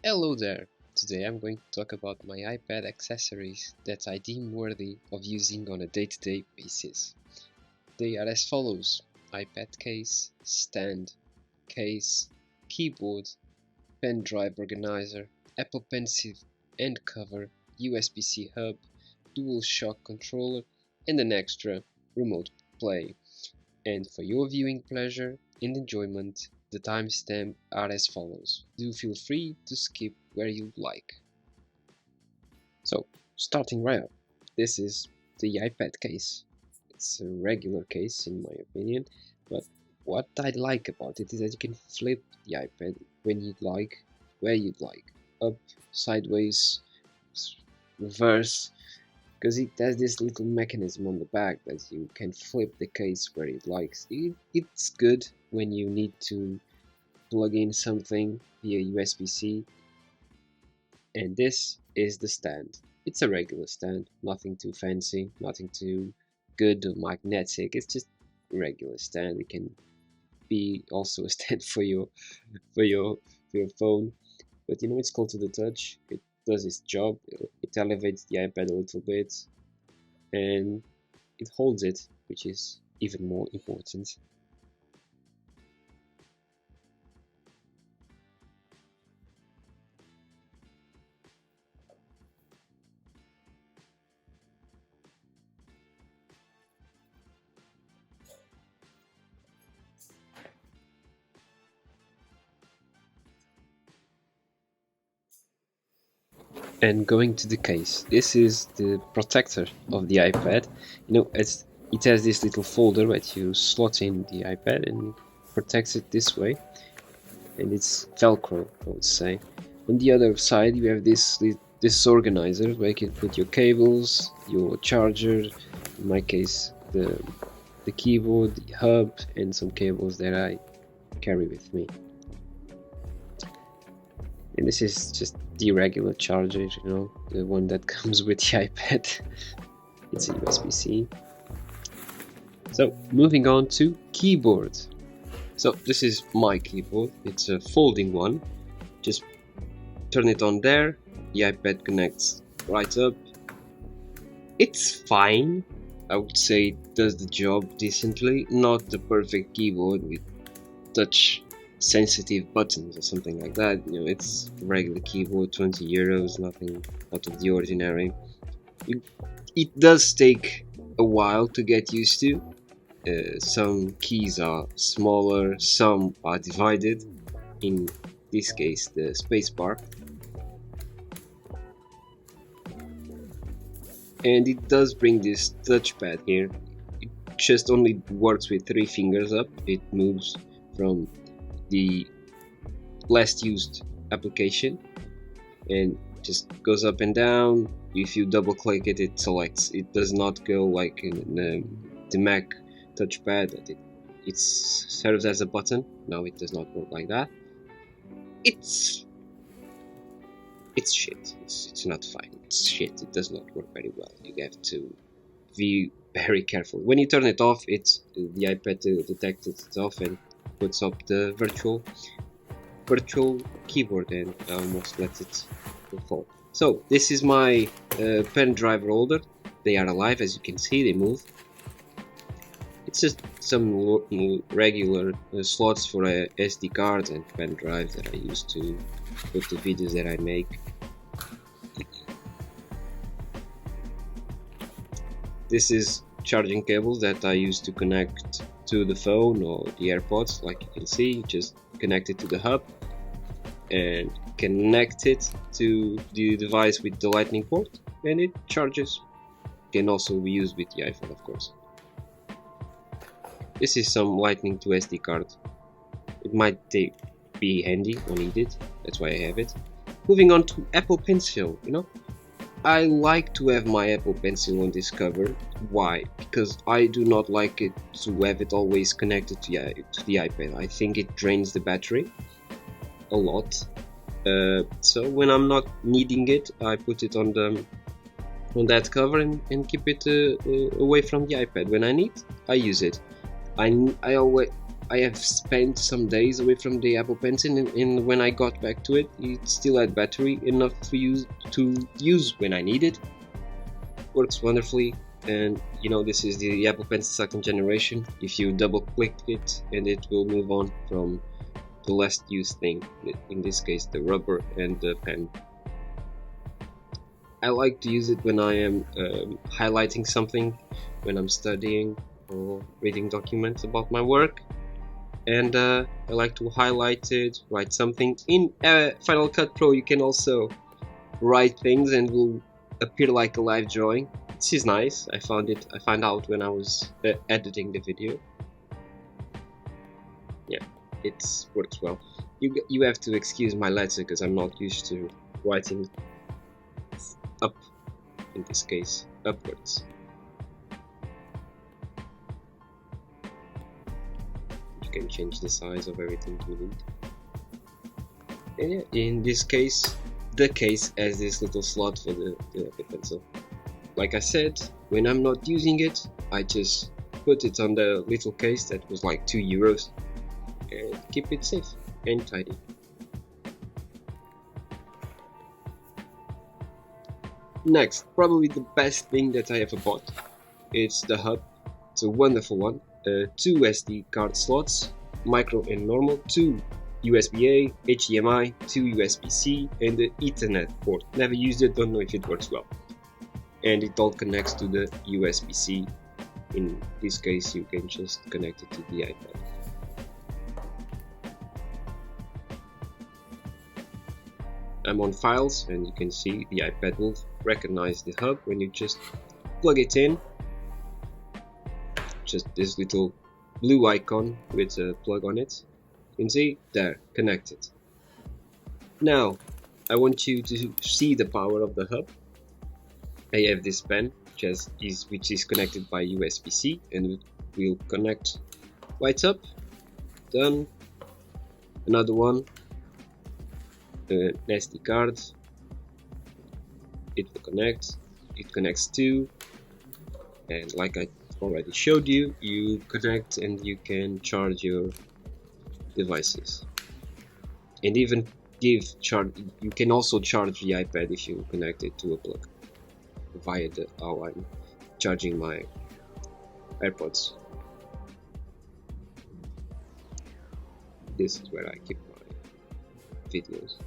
Hello there! Today I'm going to talk about my iPad accessories that I deem worthy of using on a day-to-day basis. They are as follows: iPad case, stand, case, keyboard, pen drive organizer, Apple Pencil and cover, USB-C hub, DualShock controller, and an extra remote play. And for your viewing pleasure and enjoyment, the timestamps are as follows. Do feel free to skip where you like. So, starting right up, this is the iPad case. It's a regular case in my opinion, but what I like about it is that you can flip the iPad when you'd like, where you'd like, up, sideways, reverse, because it has this little mechanism on the back that you can flip the case where it likes. It's good when you need to plug in something via USB-C. And this is the stand. It's a regular stand, nothing too fancy, nothing too good or magnetic. It's just a regular stand. It can be also a stand for your phone, but you know, it's cool to the touch. It does its job. It elevates the iPad a little bit, and it holds it, which is even more important. And going to the case, this is the protector of the iPad. You know, it has this little folder that you slot in the iPad and protects it this way, and it's Velcro, I would say. On the other side, you have this organizer where you can put your cables, your charger, in my case the keyboard, the hub, and some cables that I carry with me. And this is just the regular charger, you know, the one that comes with the iPad. It's a USB-C. So moving on to keyboard. So this is my keyboard. It's a folding one. Just turn it on there. The iPad connects right up. It's fine. I would say it does the job decently. Not the perfect keyboard with touch sensitive buttons or something like that. You know, it's a regular keyboard, 20 euros, nothing out of the ordinary. It does take a while to get used to. Some keys are smaller, some are divided. In this case, the spacebar. And it does bring this touchpad here. It just only works with 3 fingers up. It moves from the last used application and just goes up and down. If you double click it, it selects. It does not go like in the Mac touchpad that it serves as a button. No, it does not work like that. It's shit. It's not fine. It's shit. It does not work very well. You have to be very careful. When you turn it off, the iPad detects it off and puts up the virtual keyboard and almost lets it fall. So this is my pen drive holder. They are alive, as you can see. They move. It's just some regular slots for a SD card and pen drive that I use to put the videos that I make. This is charging cables that I use to connect to the phone or the AirPods. Like you can see, just connect it to the hub and connect it to the device with the lightning port, and it charges. Can also be used with the iPhone, of course. This is some lightning to SD card. It might be handy or needed, that's why I have it. Moving on to Apple Pencil, you know, I like to have my Apple Pencil on this cover. Why? Because I do not like it to have it always connected to the iPad. I think it drains the battery a lot. So when I'm not needing it, I put it on that cover and keep it away from the iPad. When I need, I use it. I always I have spent some days away from the Apple Pencil, and when I got back to it, it still had battery enough to use when I need it. Works wonderfully, and you know, this is the Apple Pencil 2nd generation. If you double click it, and it will move on from the last used thing, in this case the rubber and the pen. I like to use it when I am highlighting something, when I'm studying or reading documents about my work, and I like to highlight it, write something. In Final Cut Pro you can also write things and it will appear like a live drawing. This is nice. I found out when I was editing the video. Yeah, it works well. You have to excuse my letter because I'm not used to writing up, in this case upwards. You can change the size of everything you need. And yeah, in this case, the case has this little slot for the pencil. Like I said, when I'm not using it, I just put it on the little case that was like €2 and keep it safe and tidy. Next, probably the best thing that I ever bought. It's the hub. It's a wonderful one. 2 SD card slots, micro and normal, 2 USB-A, HDMI, 2 USB-C, and the Ethernet port. Never used it, don't know if it works well. And it all connects to the USB-C. In this case, you can just connect it to the iPad. I'm on files, and you can see the iPad will recognize the hub when you just plug it in. Just this little blue icon with a plug on it. You can see there, connected. Now I want you to see the power of the hub. I have this pen which is connected by USB-C and will connect right up. Done. Another one, an SD card. It will connect. It connects to, and like I already showed you, you connect and you can charge your devices, and even give charge. You can also charge the iPad if you connect it to a plug via how I'm charging my AirPods. This is where I keep my videos.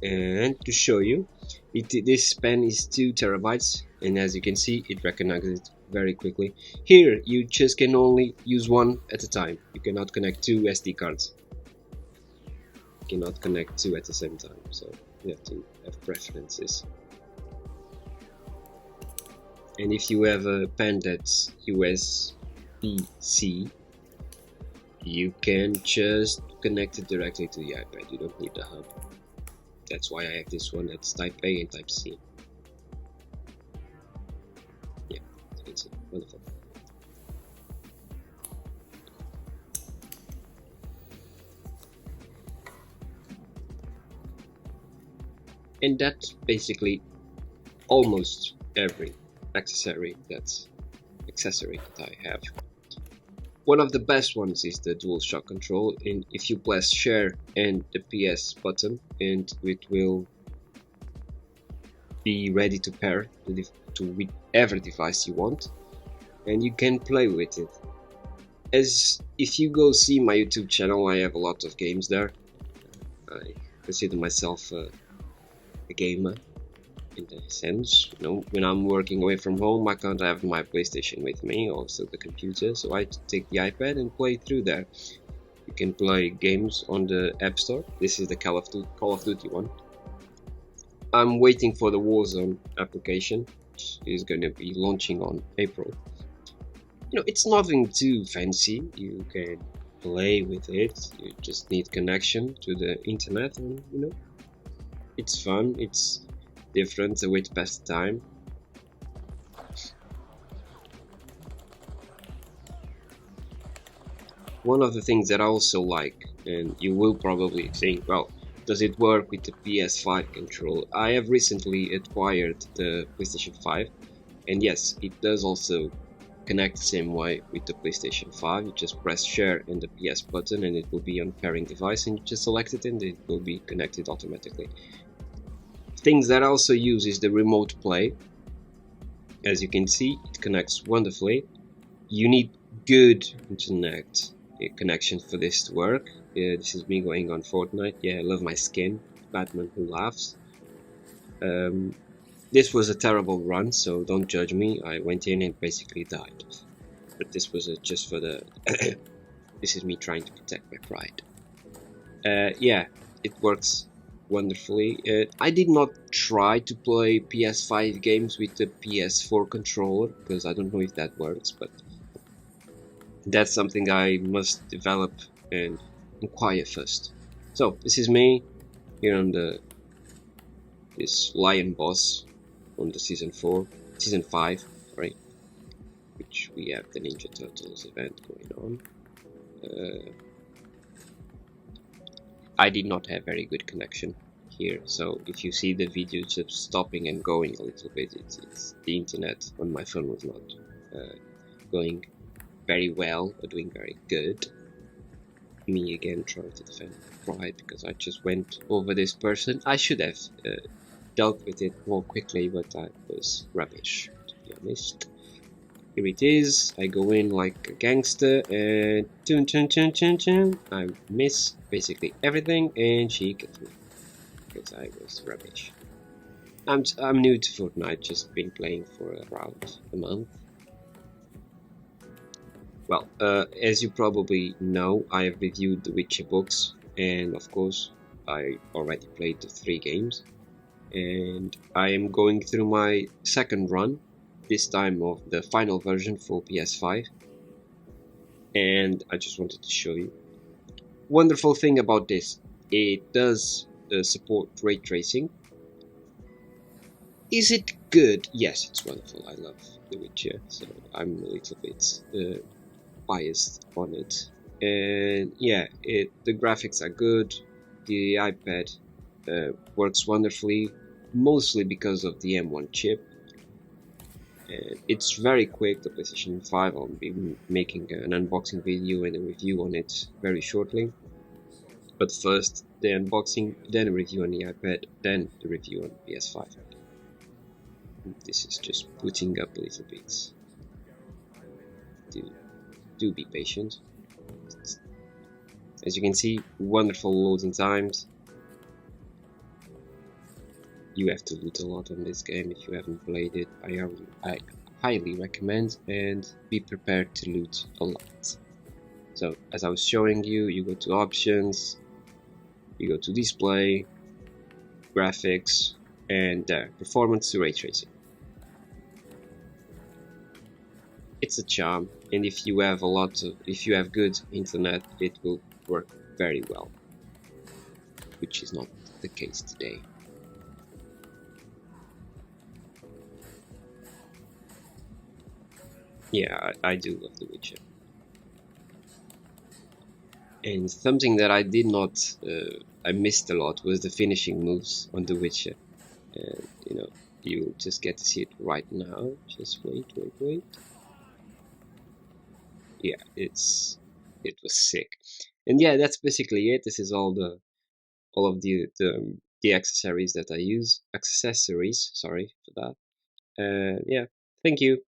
And to show you, this pen is 2 terabytes, and as you can see, it recognizes it very quickly. Here you just can only use one at a time. You cannot connect 2 SD cards. You cannot connect 2 at the same time, so you have to have preferences. And if you have a pen that's USB-C, you can just connect it directly to the iPad. You don't need the hub. That's why I have this one that's Type A and Type C. Yeah, it's wonderful. And that's basically almost every accessory that I have. One of the best ones is the DualShock control, and if you press share and the PS button, and it will be ready to pair to whichever device you want, and you can play with it. As if you go see my YouTube channel, I have a lot of games there. I consider myself a gamer in a sense. You know, when I'm working away from home, I can't have my PlayStation with me, also the computer, so I take the iPad and play through there. You can play games on the App Store. This is the Call of Duty one. I'm waiting for the Warzone application, which is going to be launching on April. You know, it's nothing too fancy. You can play with it. You just need connection to the internet, and you know, it's fun. It's different, a way to pass the time. One of the things that I also like, and you will probably think, well, does it work with the ps5 control? I have recently acquired the PlayStation 5, and yes, it does also connect the same way with the PlayStation 5. You just press share and the PS button and it will be on pairing device, and you just select it and it will be connected automatically. Things that I also use is the remote play. As you can see, it connects wonderfully. You need good internet connection for this to work. This is me going on Fortnite. Yeah, I love my skin, Batman who laughs. This was a terrible run, so don't judge me. I went in and basically died. But this was just for the... this is me trying to protect my pride. Yeah, it works wonderfully. I did not try to play PS5 games with the PS4 controller, because I don't know if that works, but that's something I must develop and inquire first. So, this is me here on this lion boss on the season 5, sorry, which we have the Ninja Turtles event going on. I did not have very good connection here, so if you see the video just stopping and going a little bit, it's the internet on my phone was not going very well or doing very good. Me again trying to defend my pride because I just went over this person. I should have dealt with it more quickly, but I was rubbish, to be honest. Here it is. I go in like a gangster and I miss basically everything and she kills me because I was rubbish. I'm new to Fortnite, just been playing for around a month. Well, as you probably know, I have reviewed the Witcher books, and of course I already played the 3 games, and I am going through my second run, this time of the final version for PS5, and I just wanted to show you. Wonderful thing about this, it does support ray tracing. Is it good? Yes, it's wonderful. I love The Witcher, so I'm a little bit biased on it. And yeah, the graphics are good. The iPad works wonderfully, mostly because of the M1 chip. And it's very quick. The PlayStation 5, I'll be making an unboxing video and a review on it very shortly. But first, the unboxing, then a review on the iPad, then the review on the PS5. This is just putting up a little bit. Do be patient. As you can see, wonderful loading times. You have to loot a lot on this game if you haven't played it. I highly recommend, and be prepared to loot a lot. So, as I was showing you, you go to options, you go to display, graphics, and performance to ray tracing. It's a charm, and if you have good internet, it will work very well, which is not the case today. Yeah, I do love The Witcher. And something that I did not, I missed a lot was the finishing moves on The Witcher. And you just get to see it right now. Just wait. Yeah, it was sick. And yeah, that's basically it. This is all of the accessories that I use. Sorry for that. Yeah, thank you.